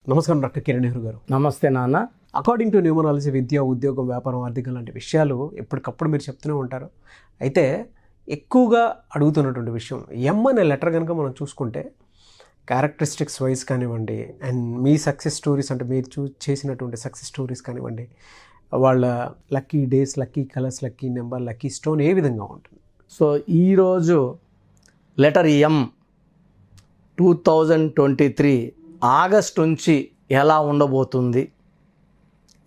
నమస్కారం డాక్టర్ కిరణ్ నెహ్రూ గారు. నమస్తే నాన్న. అకార్డింగ్ టు న్యూమరాలజీ విద్య, ఉద్యోగం, వ్యాపారం, ఆర్థికం లాంటి విషయాలు ఎప్పటికప్పుడు మీరు చెప్తూనే ఉంటారు. అయితే ఎక్కువగా అడుగుతున్నటువంటి విషయం ఎం అనే లెటర్ కనుక మనం చూసుకుంటే క్యారెక్టరిస్టిక్స్ వైజ్ కానివ్వండి, అండ్ మీ సక్సెస్ స్టోరీస్ అంటే మీరు చేసినటువంటి సక్సెస్ స్టోరీస్ కానివ్వండి, వాళ్ళ lucky days, lucky colours, lucky number, lucky stone ఏ విధంగా ఉంటుంది? సో ఈరోజు లెటర్ ఎం 2023 ఆగస్ట్ నుంచి ఎలా ఉండబోతుంది?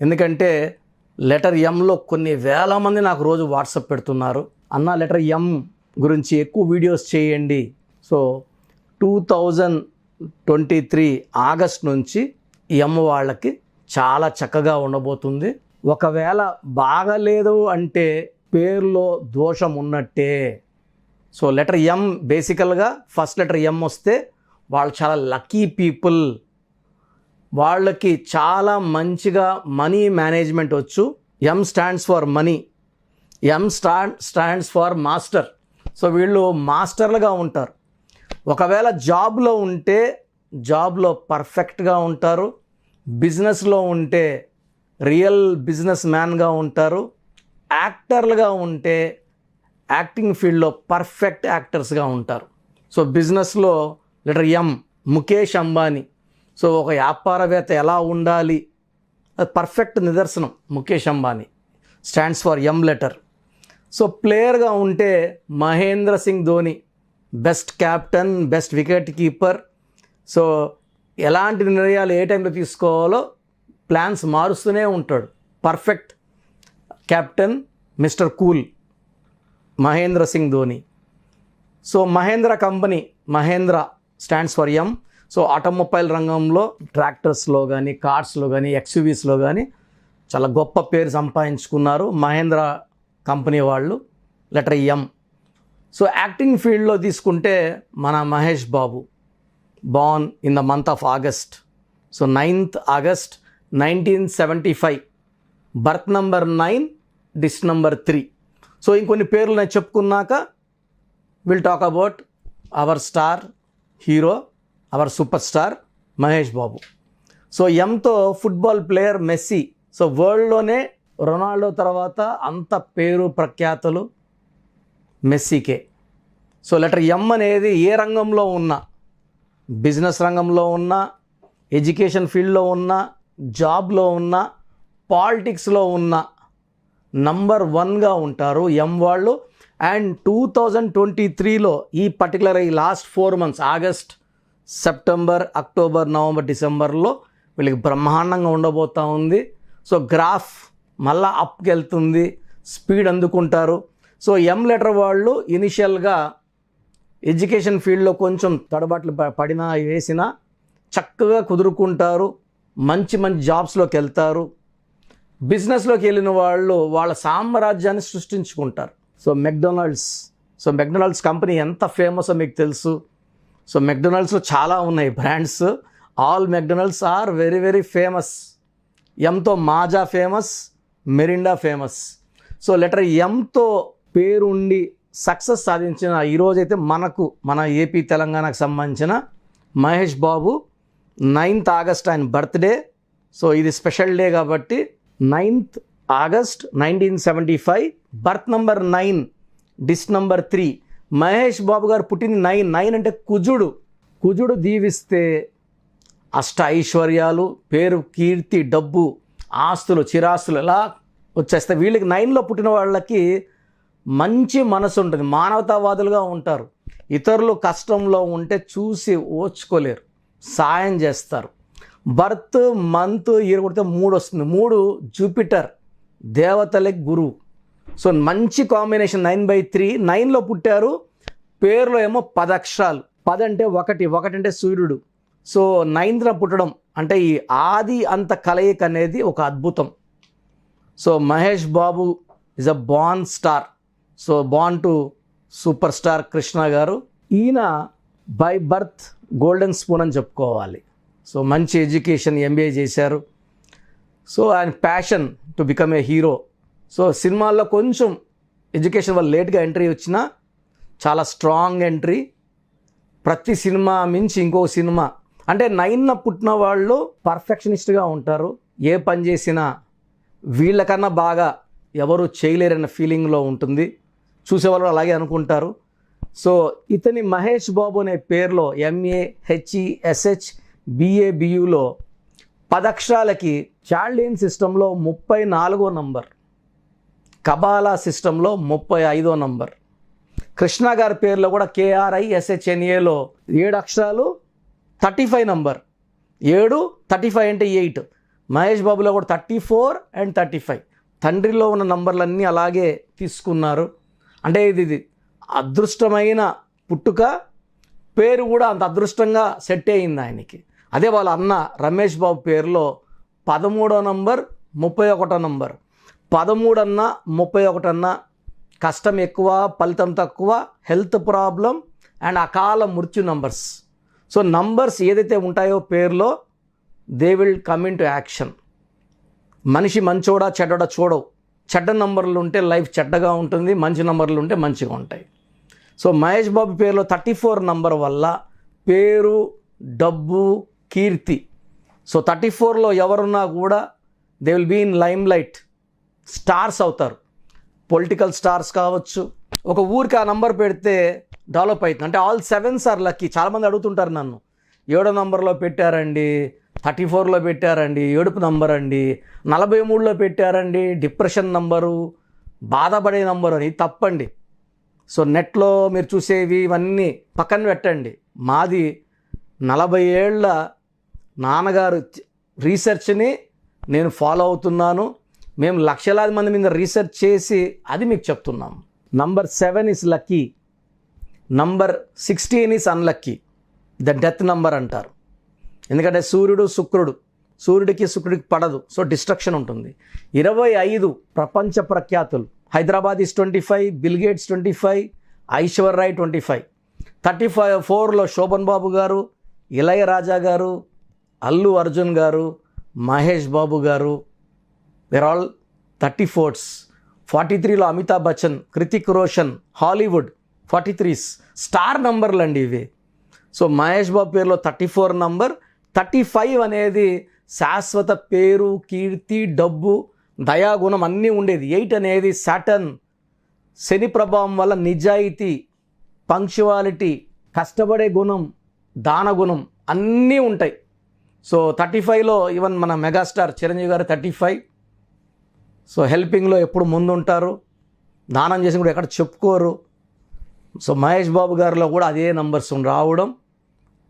ఎందుకంటే లెటర్ ఎంలో కొన్ని వేల మంది నాకు రోజు వాట్సాప్ పెడుతున్నారు, అన్న లెటర్ ఎం గురించి ఎక్కువ వీడియోస్ చేయండి. సో 2023 ఆగస్ట్ నుంచి ఎం వాళ్ళకి చాలా చక్కగా ఉండబోతుంది. ఒకవేళ బాగలేదు అంటే పేరులో దోషం ఉన్నట్టే. సో లెటర్ ఎం బేసికల్గా ఫస్ట్ లెటర్ ఎం వస్తే వాళ్ళు చాలా లక్కీ పీపుల్. వాళ్ళకి చాలా మంచిగా మనీ మేనేజ్మెంట్ వచ్చు. ఎం stands for money, M stands for master. So వీళ్ళు మాస్టర్లుగా ఉంటారు. ఒకవేళ జాబ్లో ఉంటే జాబ్లో పర్ఫెక్ట్గా ఉంటారు. బిజినెస్లో ఉంటే రియల్ బిజినెస్ మ్యాన్గా ఉంటారు. యాక్టర్లుగా ఉంటే యాక్టింగ్ ఫీల్డ్లో పర్ఫెక్ట్ యాక్టర్స్గా ఉంటారు. సో బిజినెస్లో letter M Mukesh Ambani. So ఒక వ్యాపారవేత్త ఎలా ఉండాలి, అది పర్ఫెక్ట్ నిదర్శనం Mukesh Ambani. Stands for M letter. So ప్లేయర్గా ఉంటే Mahendra Singh Dhoni, best captain, best wicket keeper. So ఎలాంటి నిర్ణయాలు ఏ టైంలో తీసుకోవాలో ప్లాన్స్ మారుస్తూనే ఉంటాడు. Perfect captain mister cool Mahendra Singh Dhoni. So Mahindra company, Mahindra stands for M. So automobile రంగంలో ట్రాక్టర్స్లో కానీ, కార్స్లో కానీ, ఎక్స్యూవీస్లో కానీ చాలా గొప్ప పేరు సంపాదించుకున్నారు మహేంద్ర కంపెనీ వాళ్ళు. Letter M. సో యాక్టింగ్ ఫీల్డ్లో తీసుకుంటే మన Mahesh Babu, born in the month of August. So 9th August 1975, birth number 9, డిస్ నంబర్ 3. సో ఇంకొన్ని పేర్లు నేను చెప్పుకున్నాక will talk about our star hero, our super star Mahesh Babu. So ఎంతో ఫుట్బాల్ ప్లేయర్ మెస్సీ. సో వరల్డ్లోనే రొనాల్డో తర్వాత అంత పేరు ప్రఖ్యాతులు మెస్సీకే. సో లెటర్ ఎం అనేది ఏ రంగంలో ఉన్నా, బిజినెస్ రంగంలో ఉన్నా, ఎడ్యుకేషన్ ఫీల్డ్లో ఉన్నా, జాబ్లో ఉన్నా, పాలిటిక్స్లో ఉన్నా నంబర్ 1గా ఉంటారు ఎం వాళ్ళు. అండ్ 2023లో ఈ పర్టికులర్ ఈ last 4 months August, September, October, November, డిసెంబర్లో వీళ్ళకి బ్రహ్మాండంగా ఉండబోతూ ఉంది. సో గ్రాఫ్ మళ్ళా అప్కి వెళ్తుంది, స్పీడ్ అందుకుంటారు. సో ఎం లెటర్ వాళ్ళు ఇనిషియల్గా ఎడ్యుకేషన్ ఫీల్డ్లో కొంచెం తడబాట్లు పడినా వేసినా చక్కగా కుదురుకుంటారు. మంచి మంచి జాబ్స్లోకి వెళ్తారు. బిజినెస్లోకి వెళ్ళిన వాళ్ళు వాళ్ళ సామ్రాజ్యాన్ని సృష్టించుకుంటారు. సో మెక్డొనాల్డ్స్ కంపెనీ ఎంత ఫేమసో మీకు తెలుసు. సో మెక్డొనాల్డ్స్లో చాలా ఉన్నాయి brands. All McDonald's are very very famous. ఎంతో Maaza famous, Mirinda famous. So letter ఎంతో పేరుండి సక్సెస్ సాధించిన ఈరోజైతే మన ఏపీ తెలంగాణకు సంబంధించిన మహేష్ బాబు 9th ఆగస్ట్ ఆయన బర్త్డే. సో ఇది స్పెషల్ డే కాబట్టి 9th ఆగస్ట్ 1975, బర్త్ నంబర్ 9, డిస్ నంబర్ 3. మహేష్ బాబు గారు పుట్టింది 9 అంటే కుజుడు దీవిస్తే అష్ట ఐశ్వర్యాలు, పేరు, కీర్తి, డబ్బు, ఆస్తులు, చిరాస్తులు ఎలా వచ్చేస్తాయి. వీళ్ళకి 9లో పుట్టిన వాళ్ళకి మంచి మనసు ఉంటుంది, మానవతావాదులుగా ఉంటారు. ఇతరులు కష్టంలో ఉంటే చూసి ఓర్చుకోలేరు, సాయం చేస్తారు. బర్త్, మంత్, ఇయర్ కొడితే 3 వస్తుంది. 3 జూపిటర్, దేవతలకి గురువు. సో మంచి కాంబినేషన్. 9/3, 9లో పుట్టారు. పేరులో ఏమో 10 అక్షరాలు. 10 అంటే 1 అంటే సూర్యుడు. సో 9th పుట్టడం అంటే ఈ ఆది అంత కలయిక అనేది ఒక అద్భుతం. So Mahesh Babu is a born star. So born to super star Krishna గారు. ఈయన బై బర్త్ గోల్డెన్ స్పూన్ అని చెప్పుకోవాలి. సో మంచి ఎడ్యుకేషన్, ఎంబీఏ చేశారు. సో ఆయన passion to become a hero. So సినిమాల్లో కొంచెం ఎడ్యుకేషన్ వల్ల లేట్గా ఎంట్రీ వచ్చినా చాలా స్ట్రాంగ్ ఎంట్రీ. ప్రతి సినిమా మించి ఇంకో సినిమా అంటే 9న పుట్టిన వాళ్ళు పర్ఫెక్షనిస్ట్గా ఉంటారు. ఏ పని చేసినా వీళ్ళకన్నా బాగా ఎవరు చేయలేరన్న ఫీలింగ్లో ఉంటుంది. చూసేవాళ్ళు అలాగే అనుకుంటారు. సో ఇతని మహేష్ బాబు అనే పేరులో MAHESH BABUలో 10 అక్షరాలకి చాల్డియన్ సిస్టంలో 34వ నంబర్, కబాలా సిస్టంలో 35వ నంబర్, కృష్ణ గారి పేరులో కూడా KRISHNAలో 7 అక్షరాలు 35 నంబర్. 7 35 అంటే 8. మహేష్ బాబులో కూడా 34 and 35. తండ్రిలో ఉన్న నంబర్లన్నీ అలాగే తీసుకున్నారు. అంటే ఇది అదృష్టమైన పుట్టుక, పేరు కూడా అంత అదృష్టంగా సెట్ అయింది ఆయనకి. అదే వాళ్ళ అన్న రమేష్ బాబు పేరులో 13వ నంబర్ 31వ నంబర్. 13 అన్నా 31 అన్నా కష్టం ఎక్కువ, ఫలితం తక్కువ, హెల్త్ ప్రాబ్లం అండ్ అకాల మృత్యు నంబర్స్. సో నంబర్స్ ఏదైతే ఉంటాయో పేరులో they will come in to action. మనిషి మంచోడా చెడ్డోడా చూడవు. చెడ్డ నంబర్లు ఉంటే లైఫ్ చెడ్డగా ఉంటుంది, మంచి నంబర్లు ఉంటే మంచిగా ఉంటాయి. సో మహేష్ బాబు పేరులో 34 నంబర్ వల్ల పేరు, డబ్బు, కీర్తి. సో 34లో ఎవరున్నా కూడా they will be in limelight, stars అవుతారు. పొలిటికల్ స్టార్స్ కావచ్చు. ఒక ఊరికి ఆ నంబర్ పెడితే డెవలప్ అవుతుంది. అంటే ఆల్ 7s ఆర్ లక్కీ. చాలామంది అడుగుతుంటారు నన్ను, 7వ నంబర్లో పెట్టారండి, 34లో పెట్టారండి, ఏడుపు నంబర్ అండి, 43లో పెట్టారండి, డిప్రెషన్ నంబరు, బాధపడే నంబరు అని. తప్పండి. సో నెట్లో మీరు చూసేవి ఇవన్నీ పక్కన పెట్టండి. మాది 40 ఏళ్ళ నాన్నగారు రీసెర్చ్ని నేను ఫాలో అవుతున్నాను. మేము లక్షలాది మంది మీద రీసెర్చ్ చేసి అది మీకు చెప్తున్నాం. Number 7 is lucky, number 16 is unlucky, the death number అంటారు. ఎందుకంటే సూర్యుడికి శుక్రుడికి పడదు. సో డిస్ట్రక్షన్ ఉంటుంది. 25 ప్రపంచ ప్రఖ్యాతులు. Hyderabad is 25, Bill Gates 25, Aishwarya Rai 25. 34లో Shobhan Babu garu, Ilaiyaraaja garu, Allu Arjun garu, Mahesh Babu garu, there all 34s. 43లో Amitabh Bachchan, Hrithik Roshan, Hollywood 43s. Star నంబర్లు అండి ఇవి. సో మహేష్ బాబు పేరులో 34 నంబర్. 35 అనేది శాశ్వత పేరు, కీర్తి, డబ్బు, దయాగుణం అన్నీ ఉండేది. 8 అనేది సాటర్న్, శని ప్రభావం వల్ల నిజాయితీ, పంక్చువాలిటీ, కష్టపడే గుణం, దాన గుణం అన్నీ ఉంటాయి. సో 35లో ఈవెన్ మన మెగాస్టార్ చిరంజీవి గారు 35. సో హెల్పింగ్లో ఎప్పుడు ముందుంటారు, దానం చేసి కూడా ఎక్కడ చెప్పుకోరు. సో మహేష్ బాబు గారిలో కూడా అదే నంబర్స్ రావడం,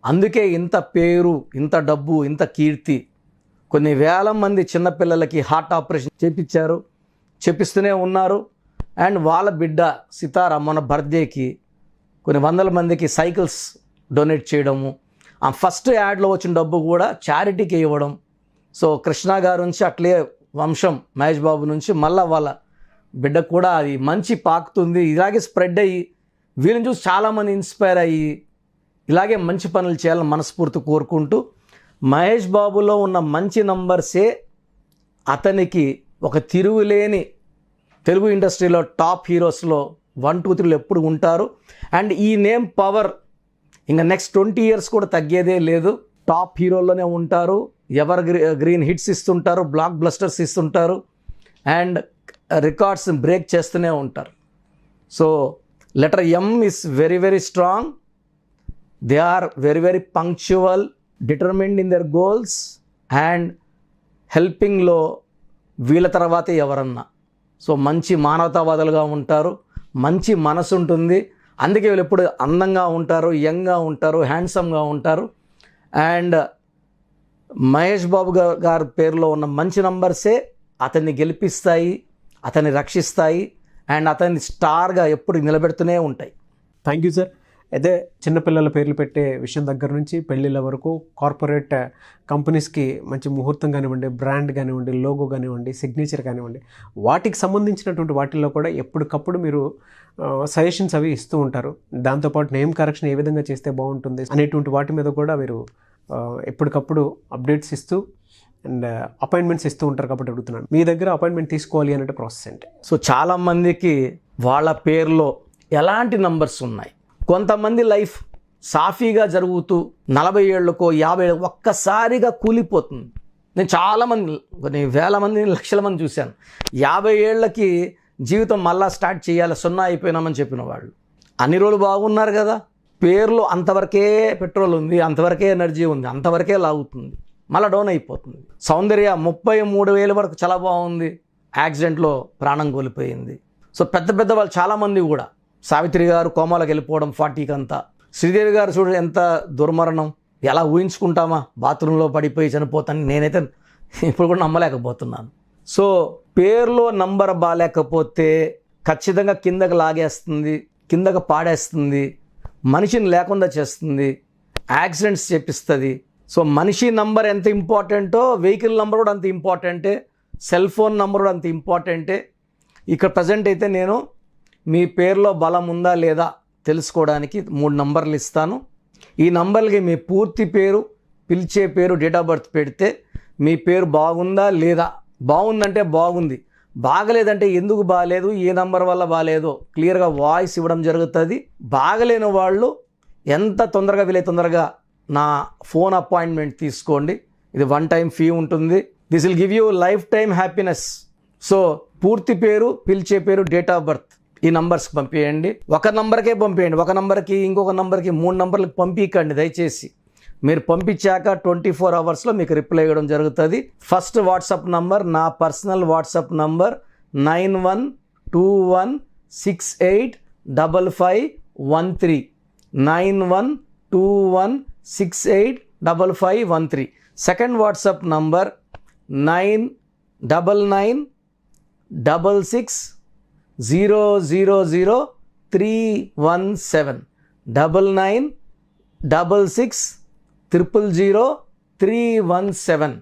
అందుకే ఇంత పేరు, ఇంత డబ్బు, ఇంత కీర్తి. కొన్ని వేల మంది చిన్నపిల్లలకి హార్ట్ ఆపరేషన్ చేపిస్తూనే ఉన్నారు. అండ్ వాళ్ళ బిడ్డ సితార మన బర్త్డేకి కొన్ని వందల మందికి సైకిల్స్ డొనేట్ చేయడము, ఆ ఫస్ట్ యాడ్లో వచ్చిన డబ్బు కూడా చారిటీకి ఇవ్వడం. సో కృష్ణ గారి నుంచి అట్లే వంశం మహేష్ బాబు నుంచి మళ్ళీ వాళ్ళ బిడ్డకు కూడా అది మంచి పాకుతుంది. ఇలాగే స్ప్రెడ్ అయ్యి వీళ్ళని చూసి చాలామంది ఇన్స్పైర్ అయ్యి ఇలాగే మంచి పనులు చేయాలని మనస్ఫూర్తి కోరుకుంటూ, మహేష్ బాబులో ఉన్న మంచి నంబర్సే అతనికి ఒక తిరుగులేని తెలుగు ఇండస్ట్రీలో టాప్ హీరోస్లో 1, 2, 3 ఎప్పుడు ఉంటారు. అండ్ ఈ నేమ్ పవర్ ఇంకా నెక్స్ట్ 20 years కూడా తగ్గేదే లేదు. టాప్ హీరోల్లోనే ఉంటారు. ఎవర్ గ్రీన్ హిట్స్ ఇస్తుంటారు, బ్లాక్ బ్లస్టర్స్ ఇస్తుంటారు అండ్ రికార్డ్స్ బ్రేక్ చేస్తూనే ఉంటారు. So letter M is very very strong. They are very very punctual, determined in their goals and హెల్పింగ్లో వీళ్ళ తర్వాతే ఎవరన్నా. సో మంచి మానవతావాదులుగా ఉంటారు, మంచి మనసు ఉంటుంది. అందుకే వీళ్ళు ఎప్పుడు అందంగా ఉంటారు, యంగ్గా ఉంటారు, హ్యాండ్సమ్గా ఉంటారు. అండ్ మహేష్ బాబు గారి పేరులో ఉన్న మంచి నంబర్సే అతన్ని గెలిపిస్తాయి, అతన్ని రక్షిస్తాయి అండ్ అతన్ని స్టార్గా ఎప్పుడు నిలబెడుతూనే ఉంటాయి. Thank you sir. అయితే చిన్నపిల్లల పేర్లు పెట్టే విషయం దగ్గర నుంచి పెళ్ళిళ్ళ వరకు కార్పొరేట్ కంపెనీస్కి మంచి ముహూర్తం కానివ్వండి, బ్రాండ్ కానివ్వండి, లోగో కానివ్వండి, సిగ్నేచర్ కానివ్వండి, వాటికి సంబంధించినటువంటి వాటిల్లో కూడా ఎప్పటికప్పుడు మీరు సజెషన్స్ అవి ఇస్తూ ఉంటారు. దాంతోపాటు నేమ్ కరెక్షన్ ఏ విధంగా చేస్తే బాగుంటుంది అనేటువంటి వాటి మీద కూడా మీరు ఎప్పటికప్పుడు అప్డేట్స్ ఇస్తూ అండ్ అపాయింట్మెంట్స్ ఇస్తూ ఉంటారు. కాబట్టి అడుగుతున్నాను, మీ దగ్గర అపాయింట్మెంట్ తీసుకోవాలి అంటే ప్రాసెస్ ఏంటి? సో చాలామందికి వాళ్ళ పేరులో ఎలాంటి నంబర్స్ ఉన్నాయి, కొంతమంది లైఫ్ సాఫీగా జరుగుతూ 40 ఏళ్ళకో 50 ఏళ్ళకో ఒక్కసారిగా కూలిపోతుంది. నేను చాలామంది, కొన్ని వేల మంది, లక్షల మంది చూశాను. 50 ఏళ్ళకి జీవితం మళ్ళా స్టార్ట్ చేయాలి, 0 అయిపోయినామని చెప్పిన వాళ్ళు. అన్ని రోజులు బాగున్నారు కదా, పేర్లో అంతవరకే పెట్రోల్ ఉంది, అంతవరకే ఎనర్జీ ఉంది, అంతవరకే లాగుతుంది, మళ్ళీ డౌన్ అయిపోతుంది. సౌందర్య 33,000 వరకు చాలా బాగుంది, యాక్సిడెంట్లో ప్రాణం కోల్పోయింది. సో పెద్ద పెద్ద వాళ్ళు చాలామంది కూడా, సావిత్రి గారు కోమాలకు వెళ్ళిపోవడం 40కి అంతా, శ్రీదేవి గారు చూడ ఎంత దుర్మరణం, ఎలా ఊహించుకుంటామా, బాత్రూంలో పడిపోయి చనిపోతాను, నేనైతే ఇప్పుడు కూడా నమ్మలేకపోతున్నాను. సో పేరులో నంబర్ బాగాలేకపోతే ఖచ్చితంగా కిందకి లాగేస్తుంది, కిందకి పాడేస్తుంది, మనిషిని లేకుండా చేస్తుంది, యాక్సిడెంట్స్ చేపిస్తుంది. సో మనిషి నంబర్ ఎంత ఇంపార్టెంటో వెహికల్ నంబర్ కూడా అంత ఇంపార్టెంటే, సెల్ ఫోన్ నంబర్ కూడా అంత ఇంపార్టెంటే. ఇక్కడ ప్రజెంట్ అయితే నేను మీ పేరులో బలం ఉందా లేదా తెలుసుకోవడానికి 3 నంబర్లు ఇస్తాను. ఈ నంబర్లకి మీ పూర్తి పేరు, పిలిచే పేరు, డేట్ ఆఫ్ బర్త్ పెడితే మీ పేరు బాగుందా లేదా, బాగుందంటే బాగుంది, బాగలేదంటే ఎందుకు బాగలేదు, ఏ నంబర్ వల్ల బాగలేదో క్లియర్గా వాయిస్ ఇవ్వడం జరుగుతుంది. బాగలేని వాళ్ళు ఎంత తొందరగా వీలైతే తొందరగా నా ఫోన్ అపాయింట్మెంట్ తీసుకోండి. ఇది 1 టైం ఫీ ఉంటుంది. This will give you life time happiness. So పూర్తి పేరు, పిలిచే పేరు, డేట్ ఆఫ్ బర్త్ ఈ నంబర్స్కి పంపించండి. ఒక నంబర్కే పంపించండి, ఒక నంబర్కి ఇంకొక నంబర్కి 3 నంబర్లకు పంపించండి దయచేసి. మీరు పంపించాక 24 అవర్స్లో మీకు రిప్లై ఇవ్వడం జరుగుతుంది. ఫస్ట్ వాట్సాప్ నంబర్ నా personal WhatsApp number 9121685513 9121685513. Second WhatsApp number 9966000317 9966000317.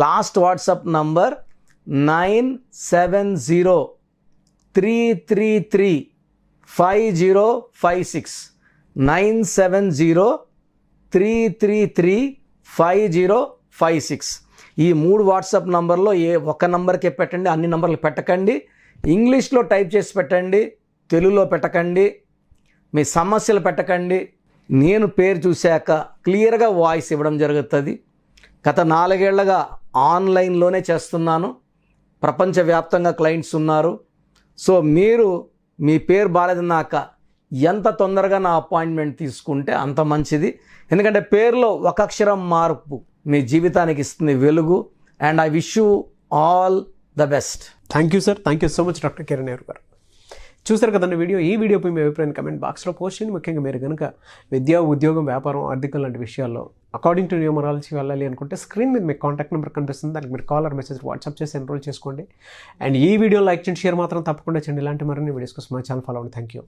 Last WhatsApp number 9703335056 9703335056. ఈ 3 వాట్సాప్ నంబర్లో ఏ ఒక్క నంబర్కే పెట్టండి, అన్ని నంబర్లు పెట్టకండి. ఇంగ్లీష్లో టైప్ చేసి పెట్టండి, తెలుగులో పెట్టకండి, మీ సమస్యలు పెట్టకండి. నేను పేరు చూశాక క్లియర్గా వాయిస్ ఇవ్వడం జరుగుతుంది. గత 4 ఏళ్లుగా ఆన్లైన్లోనే చేస్తున్నాను, ప్రపంచవ్యాప్తంగా క్లయింట్స్ ఉన్నారు. సో మీరు మీ పేరు బాలేదన్నాక ఎంత తొందరగా నా అపాయింట్మెంట్ తీసుకుంటే అంత మంచిది. ఎందుకంటే పేరులో ఒక అక్షరం మార్పు మీ జీవితానికి ఇస్తుంది వెలుగు. And I wish you all the best. Thank you sir, thank you so much doctor Kiran Nehru గారు. చూసారు కదండి వీడియో. ఈ వీడియోపై మీ అభిప్రాయాన్ని కమెంట్ బాక్స్లో పోస్ట్ చేయండి. ముఖ్యంగా మీరు కనుక విద్య, ఉద్యోగం, వ్యాపారం, ఆర్థికం లాంటి విషయాల్లో అకార్డింగ్ టు న్యూమరాలజీ వెళ్ళాలి అనుకుంటే స్క్రీన్ మీద మీకు కాంటాక్ట్ నెంబర్ కనిపిస్తుంది, దానికి మీరు కాల్ ఆర్ మెసేజ్ వాట్సాప్ చేసి ఎన్రోల్ చేసుకోండి. అండ్ ఈ వీడియో లైక్ చేయండి, షేర్ మాత్రం తప్పకుండా చేయండి. ఇలాంటి మరిన్ని వీడియోస్ కోసం మా ఛానల్ ఫాలో అవ్వండి. Thank you.